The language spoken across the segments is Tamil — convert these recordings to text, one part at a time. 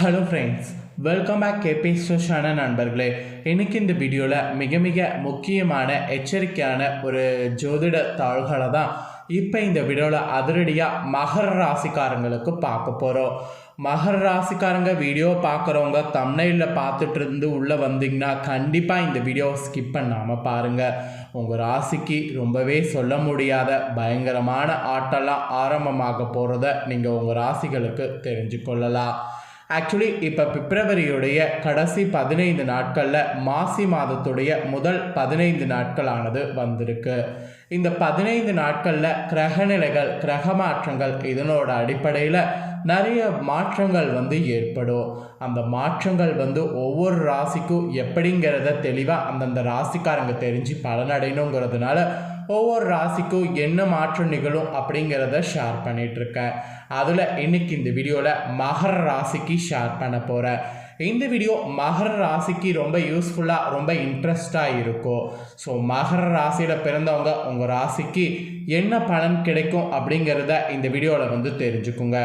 Hello friends, welcome back KP channel நண்பர்களே. இன்றைக்கி இந்த வீடியோவில் மிக மிக முக்கியமான எச்சரிக்கையான ஒரு ஜோதிட தாள்களை தான் இப்போ இந்த வீடியோவில் அதிரடியாக மகர ராசிக்காரங்களுக்கு பார்க்க போகிறோம். மகர ராசிக்காரங்க வீடியோ பார்க்குறவங்க தம்ப்நெயிலில் பார்த்துட்டு இருந்து உள்ளே வந்தீங்கன்னா கண்டிப்பாக இந்த வீடியோவை ஸ்கிப் பண்ணாமல் பாருங்கள். உங்கள் ராசிக்கு ரொம்பவே சொல்ல முடியாத பயங்கரமான ஆட்டெல்லாம் ஆரம்பமாக போகிறத நீங்கள் உங்கள் ராசிகளுக்கு தெரிஞ்சு கொள்ளலாம். ஆக்சுவலி இப்போ பிப்ரவரியுடைய கடைசி 15 நாட்களில் மாசி மாதத்துடைய முதல் 15 நாட்களானது வந்திருக்கு. இந்த 15 நாட்களில் கிரகநிலைகள், கிரக மாற்றங்கள் இதனோட அடிப்படையில் நிறைய மாற்றங்கள் ஏற்படும். அந்த மாற்றங்கள் ஒவ்வொரு ராசிக்கும் எப்படிங்கிறத தெளிவாக அந்தந்த ராசிக்காரங்க தெரிஞ்சு பலனடையணுங்கிறதுனால ஒவ்வொரு ராசிக்கும் என்ன மாற்றம் நிகழும் அப்படிங்கிறத ஷேர் பண்ணிகிட்ருக்கேன். அதில் இன்னைக்கு இந்த வீடியோவில் மகர ராசிக்கு ஷேர் பண்ண போகிறேன். இந்த வீடியோ மகர ராசிக்கு ரொம்ப யூஸ்ஃபுல்லாக, ரொம்ப இன்ட்ரெஸ்டாக இருக்கும். ஸோ மகர ராசியில் பிறந்தவங்க உங்கள் ராசிக்கு என்ன பலன் கிடைக்கும் அப்படிங்கிறத இந்த வீடியோவில் தெரிஞ்சுக்குங்க.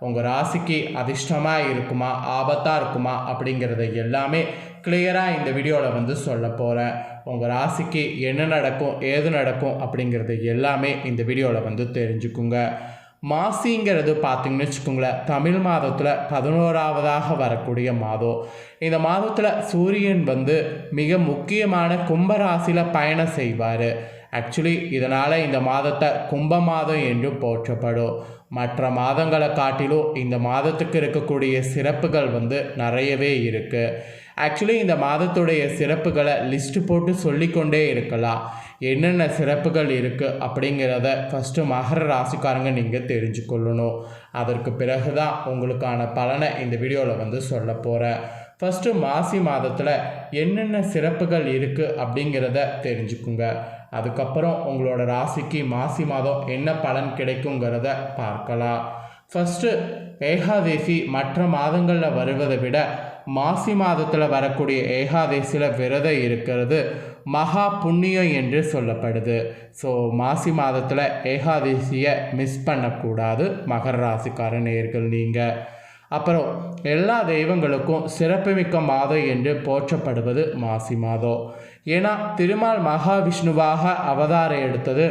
உங்கள் ராசிக்கு அதிர்ஷ்டமாக இருக்குமா, ஆபத்தாக இருக்குமா அப்படிங்கிறத எல்லாமே கிளியராக இந்த வீடியோவில் சொல்ல போகிறேன். உங்கள் ராசிக்கு என்ன நடக்கும், ஏது நடக்கும் அப்படிங்கிறது எல்லாமே இந்த வீடியோவில் தெரிஞ்சுக்குங்க. மாசிங்கிறது பார்த்திங்கன்னு வச்சுக்கோங்களேன், தமிழ் மாதத்தில் 11ஆவதாக வரக்கூடிய மாதம். இந்த மாதத்தில் சூரியன் மிக முக்கியமான கும்பராசியில் பயணம் செய்வார். ஆக்சுவலி இதனால் இந்த மாதத்தை கும்ப மாதம் என்று போற்றப்படும். மற்ற மாதங்களை காட்டிலும் இந்த மாதத்துக்கு இருக்கக்கூடிய சிறப்புகள் நிறையவே இருக்குது. ஆக்சுவலி இந்த மாதத்துடைய சிறப்புகளை லிஸ்ட்டு போட்டு சொல்லிக்கொண்டே இருக்கலாம். என்னென்ன சிறப்புகள் இருக்குது அப்படிங்கிறத ஃபஸ்ட்டு மகர ராசிக்காரங்க நீங்கள் தெரிஞ்சுக்கொள்ளணும். அதற்கு பிறகு தான் உங்களுக்கான பலனை இந்த வீடியோவில் சொல்ல போகிறேன். ஃபஸ்ட்டு மாசி மாதத்தில் என்னென்ன சிறப்புகள் இருக்குது அப்படிங்கிறத தெரிஞ்சுக்குங்க. அதுக்கப்புறம் உங்களோட ராசிக்கு மாசி மாதம் என்ன பலன் கிடைக்குங்கிறத பார்க்கலாம். ஃபஸ்ட்டு ஏகாதேசி மற்ற மாதங்களில் வருவதை விட மாசி மாதத்தில் வரக்கூடிய ஏகாதேசியில் விரதம் இருக்கிறது மகா புண்ணியம் என்று சொல்லப்படுது. ஸோ மாசி மாதத்தில் ஏகாதேசியை மிஸ் பண்ணக்கூடாது மகர ராசிக்கார நேயர்கள் நீங்கள். அப்புறம் எல்லா தெய்வங்களுக்கும் சிறப்புமிக்க மாதம் என்று போற்றப்படுவது மாசி மாதம். ஏன்னா திருமால் மகாவிஷ்ணுவாக அவதாரம் எடுத்தது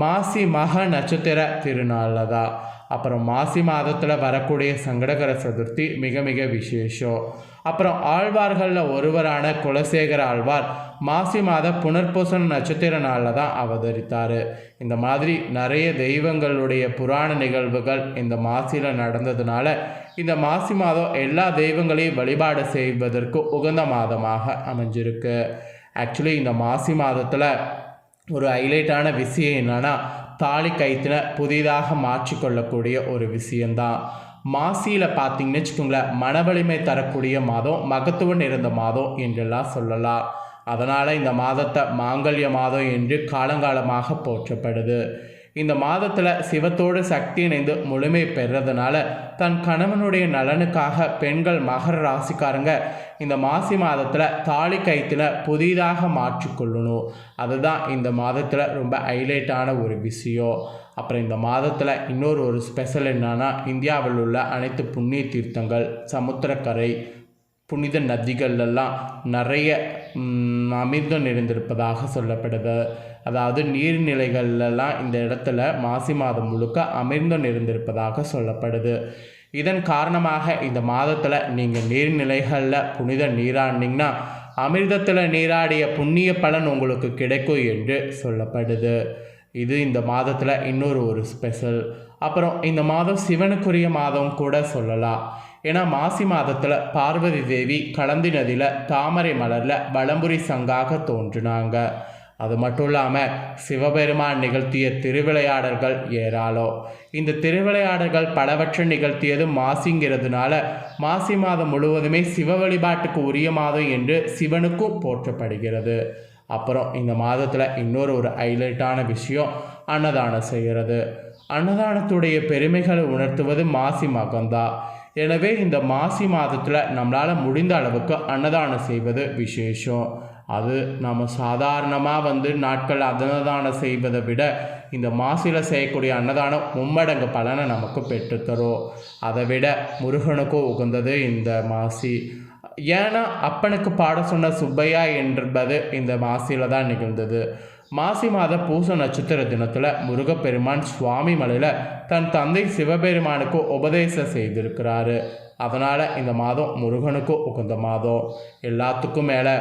மாசி மக நட்சத்திர திருநாளில் தான். அப்புறம் மாசி மாதத்தில் வரக்கூடிய சங்கடகர சதுர்த்தி மிக மிக விசேஷம். அப்புறம் ஆழ்வார்களில் ஒருவரான குலசேகர ஆழ்வார் மாசி மாத புனர்பூசண நட்சத்திர நாளில் தான் அவதரித்தார். இந்த மாதிரி நிறைய தெய்வங்களுடைய புராண நிகழ்வுகள் இந்த மாசியில் நடந்ததுனால இந்த மாசி மாதம் எல்லா தெய்வங்களையும் வழிபாடு செய்வதற்கு உகந்த மாதமாக அமைஞ்சிருக்கு. ஆக்சுவலி இந்த மாசி மாதத்தில் ஒரு ஹைலைட்டான விஷயம் என்னென்னா, தாலி கயிற்றின புதிதாக மாற்றிக்கொள்ளக்கூடிய ஒரு விஷயந்தான். மாசியில் பார்த்திங்கன்னு வச்சுக்கோங்களேன், மனவலிமை தரக்கூடிய மாதம், மகத்துவம் நிறைந்த மாதம் என்றெல்லாம் சொல்லலாம். அதனால் இந்த மாதத்தை மாங்கல்ய மாதம் என்று காலங்காலமாக போற்றப்படுது. இந்த மாதத்தில் சிவத்தோடு சக்தி இணைந்து முழுமை பெறுறதுனால தன் கணவனுடைய நலனுக்காக பெண்கள் மகர ராசிக்காரங்க இந்த மாசி மாதத்தில் தாலி கயிற்றில் புதிதாக மாற்றிக்கொள்ளணும். அதுதான் இந்த மாதத்தில் ரொம்ப ஹைலைட்டான ஒரு விஷயம். அப்புறம் இந்த மாதத்தில் இன்னொரு ஸ்பெஷல் என்னன்னா, இந்தியாவில் உள்ள அனைத்து புண்ணிய தீர்த்தங்கள், சமுத்திரக்கரை, புனித நதிகள்லாம் நிறைய அமிர்தம் நிறைந்திருப்பதாக சொல்லப்படுது. அதாவது நீர்நிலைகள்லாம் இந்த இடத்துல மாசி மாதம் முழுக்க அமிர்தம் நிறைந்திருப்பதாக சொல்லப்படுது. இதன் காரணமாக இந்த மாதத்தில் நீங்கள் நீர்நிலைகளில் புனித நீராடினீங்கன்னா அமிர்தத்தில் நீராடிய புண்ணிய பலன் உங்களுக்கு கிடைக்கும் என்று சொல்லப்படுது. இது இந்த மாதத்தில் இன்னொரு ஸ்பெஷல். அப்புறம் இந்த மாதம் சிவனுக்குரிய மாதம் கூட சொல்லலாம். ஏன்னா மாசி மாதத்தில் பார்வதி தேவி கலந்தி நதியில் தாமரை மலரில் வலம்புரி சங்காக தோன்றினாங்க. அது மட்டும் இல்லாமல் சிவபெருமான் நிகழ்த்திய திருவிளையாடல்கள் ஏராளம். இந்த திருவிளையாடல்கள் பலவற்றை நிகழ்த்தியது மாசிங்கிறதுனால மாசி மாதம் முழுவதுமே சிவ வழிபாட்டுக்கு உரிய மாதம் என்று சிவனுக்கும் போற்றப்படுகிறது. அப்புறம் இந்த மாதத்தில் இன்னொரு ஹைலைட்டான விஷயம் அன்னதானம் செய்கிறது. அன்னதானத்துடைய பெருமைகளை உணர்த்துவது மாசி மகம்தான். எனவே இந்த மாசி மாதத்தில் நம்மளால் முடிந்த அளவுக்கு அன்னதானம் செய்வது விசேஷம். அது நம்ம சாதாரணமாக நாட்கள் அன்னதானம் செய்வதை விட இந்த மாசியில் செய்யக்கூடிய அன்னதானம் மும்மடங்கு பலனை நமக்கு பெற்றுத்தரும். அதை விட முருகனுக்கும் உகந்தது இந்த மாசி. ஏன்னா அப்பனுக்கு பாட சொன்ன சுப்பையா என்பது இந்த மாசியில் தான் நிகழ்ந்தது. மாசி மாத பூச நட்சத்திர தினத்தில் முருகப்பெருமான் சுவாமி மலையில் தன் தந்தை சிவபெருமானுக்கு உபதேசம் செய்திருக்கிறாரு. அதனால் இந்த மாதம் முருகனுக்கும் உகந்த மாதம். எல்லாத்துக்கும் மேலே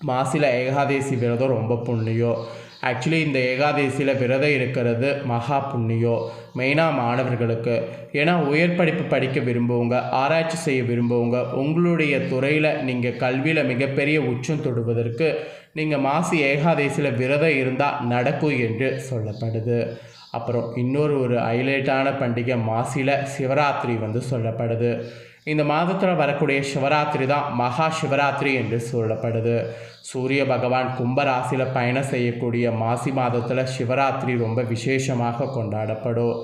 மாசியில் ஏகாதேசி விரதம் ரொம்ப புண்ணியம். ஆக்சுவலி இந்த ஏகாதேசியில் விரதம் இருக்கிறது மகா புண்ணியம், மெயினாக மாணவர்களுக்கு. ஏன்னா உயர் படிப்பு படிக்க விரும்புவங்க, ஆராய்ச்சி செய்ய விரும்புவங்க, உங்களுடைய துறையில் நீங்கள் கல்வியில் மிகப்பெரிய உச்சம் தொடுவதற்கு நீங்கள் மாசி ஏகாதேசியில் விரதம் இருந்தால் நடக்கும் என்று சொல்லப்படுது. அப்புறம் இன்னொரு ஹைலைட்டான பண்டிகை மாசியில் சிவராத்திரி சொல்லப்படுது. இந்த மாதத்தில் வரக்கூடிய சிவராத்திரி தான் மகா சிவராத்திரி என்று சொல்லப்படுது. சூரிய பகவான் கும்பராசியில் பயணம் செய்யக்கூடிய மாசி மாதத்தில் சிவராத்திரி ரொம்ப விசேஷமாக கொண்டாடப்படும்.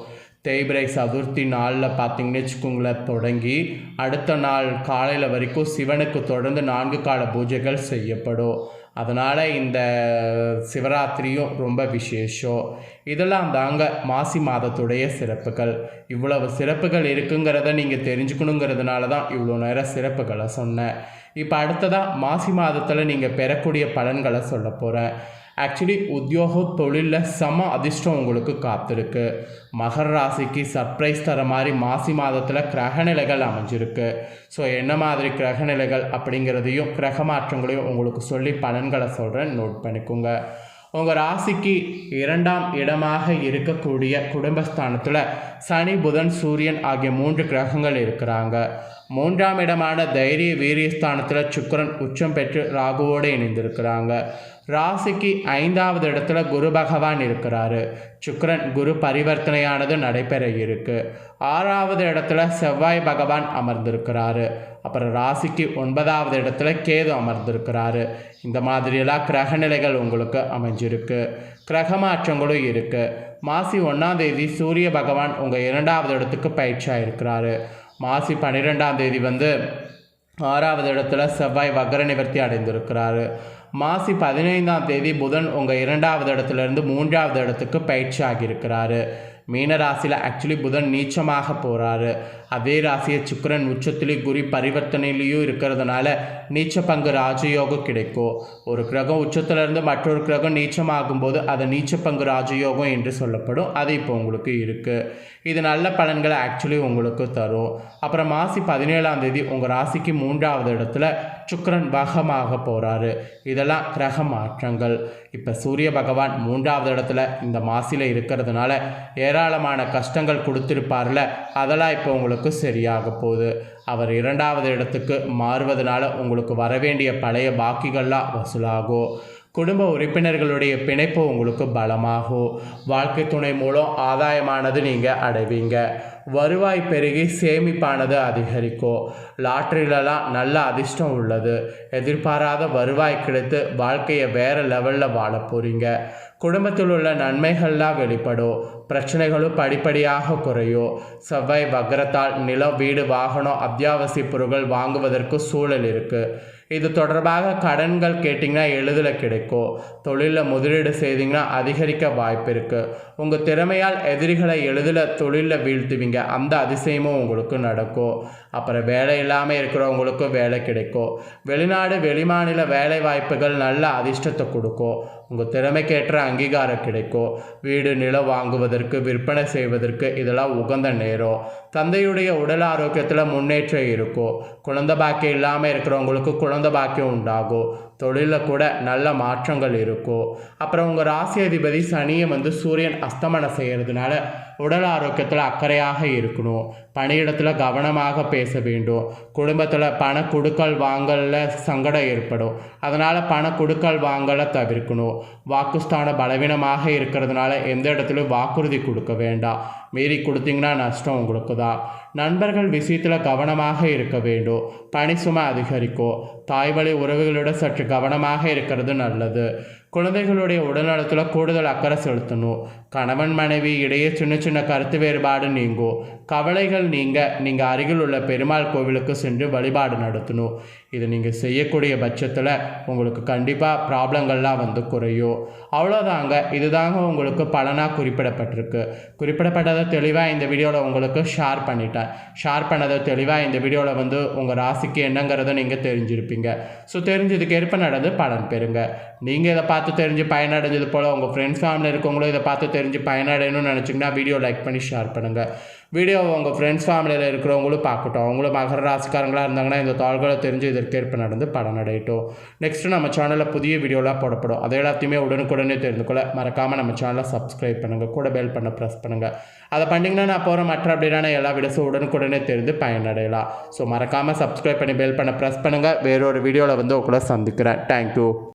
தேய்பிரை சதுர்த்தி நாளில் பார்த்திங்கன்னு வச்சுக்கோங்களேன், தொடங்கி அடுத்த நாள் காலையில் வரைக்கும் சிவனுக்கு தொடர்ந்து 4 கால பூஜைகள் செய்யப்படும். அதனால் இந்த சிவராத்திரியும் ரொம்ப விசேஷம். இதெல்லாம் தாங்க மாசி மாதத்துடைய சிறப்புகள். இவ்வளவு சிறப்புகள் இருக்குங்கிறத நீங்கள் தெரிஞ்சுக்கணுங்கிறதுனால தான் இவ்வளோ நேரம் சிறப்புகளை சொன்னேன். இப்போ அடுத்ததாக மாசி மாதத்தில் நீங்கள் பெறக்கூடிய பலன்களை சொல்ல போகிறேன். ஆக்சுவலி உத்தியோகம் தொழிலில் செம அதிர்ஷ்டம் உங்களுக்கு காத்திருக்கு. மகர ராசிக்கு சர்ப்ரைஸ் தர மாதிரி மாசி மாதத்தில் கிரகநிலைகள் அமைஞ்சிருக்கு. ஸோ என்ன மாதிரி கிரகநிலைகள் அப்படிங்கிறதையும் கிரக மாற்றங்களையும் உங்களுக்கு சொல்லி பலன்களை சொல்கிறேன், நோட் பண்ணிக்கோங்க. உங்கள் ராசிக்கு 2ஆம் இடமாக இருக்கக்கூடிய குடும்பஸ்தானத்தில் சனி, புதன், சூரியன் ஆகிய 3 கிரகங்கள் இருக்கிறாங்க. 3ஆம் இடமான தைரிய வீரியஸ்தானத்தில் சுக்கிரன் உச்சம் பெற்று ராகுவோடு இணைந்திருக்கிறாங்க. ராசிக்கு 5ஆவது இடத்துல குரு பகவான் இருக்கிறாரு. சுக்கிரன் குரு பரிவர்த்தனையானது நடைபெற இருக்கு. 6ஆவது இடத்துல செவ்வாய் பகவான் அமர்ந்திருக்கிறாரு. அப்புறம் ராசிக்கு 9ஆவது இடத்துல கேது அமர்ந்திருக்கிறாரு. இந்த மாதிரியெல்லாம் கிரகநிலைகள் உங்களுக்கு அமைஞ்சிருக்கு. கிரக மாற்றங்களும் இருக்குது. மாசி 1ஆம் தேதி சூரிய பகவான் உங்கள் 2ஆவது இடத்துக்கு பயிற்சியாக இருக்கிறாரு. மாசி 12ஆம் தேதி 6ஆவது இடத்துல செவ்வாய் வக்ர நிவர்த்தி அடைந்திருக்கிறாரு. மாசி 15ஆம் தேதி புதன் உங்கள் 2ஆவது இடத்துலேருந்து 3ஆவது இடத்துக்கு பயிற்சி ஆகியிருக்கிறாரு. மீன ராசியில் ஆக்சுவலி புதன் நீச்சமாக போகிறாரு. அதே ராசியை சுக்கிரன் உச்சத்திலேயும் குரு பரிவர்த்தனையிலையும் இருக்கிறதுனால நீச்ச பங்கு ராஜயோகம் கிடைக்கும். ஒரு கிரகம் உச்சத்திலிருந்து மற்றொரு கிரகம் நீச்சமாகும்போது அது நீச்ச பங்கு ராஜயோகம் என்று சொல்லப்படும். அது இப்போ உங்களுக்கு இருக்குது. இது நல்ல பலன்களை ஆக்சுவலி உங்களுக்கு தரும். அப்புறம் மாசி 17ஆம் தேதி உங்கள் ராசிக்கு 3ஆவது இடத்துல சுக்கிரன் வகமாக போகிறாரு. இதெல்லாம் கிரக மாற்றங்கள். இப்போ சூரிய பகவான் 3ஆவது இடத்துல இந்த மாசியில் இருக்கிறதுனால ஏராளமான கஷ்டங்கள் கொடுத்துருப்பார்ல, அதெல்லாம் இப்போ உங்களுக்கு சரியாக போகுது. அவர் 2ஆவது இடத்துக்கு மாறுவதனால உங்களுக்கு வரவேண்டிய பழைய பாக்கிகள்லாம் வசூலாகும். குடும்ப உறுப்பினர்களுடைய பிணைப்பு உங்களுக்கு பலமாகும். வாழ்க்கை துணை மூலம் ஆதாயமானது நீங்கள் அடைவீங்க. வருவாய் பெருகி சேமிப்பானது அதிகரிக்கும். லாட்ரியிலலாம் நல்ல அதிர்ஷ்டம் உள்ளது. எதிர்பாராத வருவாய் கிடைத்து வாழ்க்கையை வேறு லெவலில் வாழ போகிறீங்க. குடும்பத்தில் உள்ள நன்மைகள்லாம் வெளிப்படும். பிரச்சனைகளும் படிப்படியாக குறையும். செவ்வாய் வக்ரத்தால் நிலம், வீடு, வாகனம், அத்தியாவசிய பொருட்கள் வாங்குவதற்கு சூழல் இருக்குது. இது தொடர்பாக கடன்கள் கேட்டிங்கன்னா எளிதில் கிடைக்கும். தொழிலில் முதலீடு செய்திங்கன்னா அதிகரிக்க வாய்ப்பு இருக்குது. உங்கள் திறமையால் எதிரிகளை எளிதில் தொழிலில் வீழ்த்துவீங்க. அந்த அதிசயமும் உங்களுக்கு நடக்கும். அப்புறம் வேலை இல்லாமல் இருக்கிறவங்களுக்கு வேலை கிடைக்கும். வெளிநாடு, வெளிமாநில வேலை வாய்ப்புகள் நல்ல அதிர்ஷ்டத்தை கொடுக்கும். உங்கள் திறமைக்கேற்ற அங்கீகாரம் கிடைக்கும். வீடு, நிலம் வாங்குவதற்கு, விற்பனை செய்வதற்கு இதெல்லாம் உகந்த நேரம். தந்தையுடைய உடல் ஆரோக்கியத்தில் முன்னேற்றம் இருக்கும். குழந்தை பாக்கியம் இல்லாமல் இருக்கிறவங்களுக்கு குழந்தை பாக்கியம் உண்டாகும். தொழிலில் கூட நல்ல மாற்றங்கள் இருக்கும். அப்புறம் உங்கள் ராசி அதிபதி சனியை சூரியன் அஸ்தமனம் செய்கிறதுனால உடல் ஆரோக்கியத்தில் அக்கறையாக இருக்கணும். பணியிடத்தில் கவனமாக பேச வேண்டும். குடும்பத்தில் பண கொடுக்கல் வாங்கலில் சங்கடம் ஏற்படும். அதனால் பண கொடுக்கல் வாங்கலை தவிர்க்கணும். வாக்குஸ்தான பலவீனமாக இருக்கிறதுனால எந்த இடத்துலையும் வாக்குறுதி கொடுக்க வேண்டாம். மீறி கொடுத்தீங்கன்னா நஷ்டம் உங்களுக்கு தான். நண்பர்கள் விஷயத்தில் கவனமாக இருக்க வேண்டும். பணி சுமை அதிகரிக்கும். தாய்வழி உறவுகளோட சற்று கவனமாக இருக்கிறது நல்லது. குழந்தைகளுடைய உடல்நலத்தில் கூடுதல் அக்கறை செலுத்தணும். கணவன் மனைவி இடையே சின்ன சின்ன கருத்து வேறுபாடு நீங்கும். கவலைகள் நீங்கள் அருகில் உள்ள பெருமாள் கோவிலுக்கு சென்று வழிபாடு நடத்தணும். இது நீங்கள் செய்யக்கூடிய பட்சத்தில் உங்களுக்கு கண்டிப்பாக ப்ராப்ளங்கள்லாம் வந்து குறையும். அவ்வளோதாங்க. இதுதாங்க உங்களுக்கு பலனாக குறிப்பிடப்பட்டிருக்கு. குறிப்பிடப்பட்டதை தெளிவாக இந்த வீடியோவில் உங்களுக்கு ஷேர் பண்ணிட்டேன். ஷேர் பண்ணதை தெளிவாக இந்த வீடியோவில் வந்து உங்கள் ராசிக்கு என்னங்கிறத நீங்கள் தெரிஞ்சிருப்பீங்க. ஸோ தெரிஞ்சதுக்கு ஏற்ப நடந்து பலன் பெறுங்க. நீங்கள் இதை பார்த்து தெரிஞ்சு பயனடைஞ்சது போல் உங்கள் ஃப்ரெண்ட்ஸ் ஃபேமிலியில் இருக்கவங்களும் இதை பார்த்து தெரிஞ்சு பயனடையணும்னு நினச்சிங்கன்னா வீடியோ லைக் பண்ணி ஷேர் பண்ணுங்கள். வீடியோவை உங்கள் ஃப்ரெண்ட்ஸ் ஃபேமிலியில் இருக்கிறவங்களும் பார்க்கட்டும். அவங்களும் மகர ராசிக்காரங்களாக இருந்தாங்கன்னா இந்த தாள்களை தெரிஞ்சு இதற்கேற்ப நடந்து பலனடையட்டும். நெக்ஸ்ட்டு நம்ம சேனலில் புதிய வீடியோலாம் போடப்படும். அதை எல்லாத்தையுமே உடனுக்குடனே தெரிந்து கொள்ள மறக்காமல் நம்ம சேனலை சப்ஸ்கிரைப் பண்ணுங்கள். கூட பெல் பண்ண ப்ரெஸ் பண்ணுங்கள். அதை பண்ணிங்கன்னா நான் போகிற மற்ற அப்படின்னா எல்லா வீடியோஸும் உடனுக்குடனே தெரிந்து பயனடையலாம். ஸோ மறக்காமல் சப்ஸ்கிரைப் பண்ணி பெல் பண்ண ப்ரெஸ் பண்ணுங்கள். வேறொரு வீடியோவில் வந்து உங்களை சந்திக்கிறேன். தேங்க்யூ.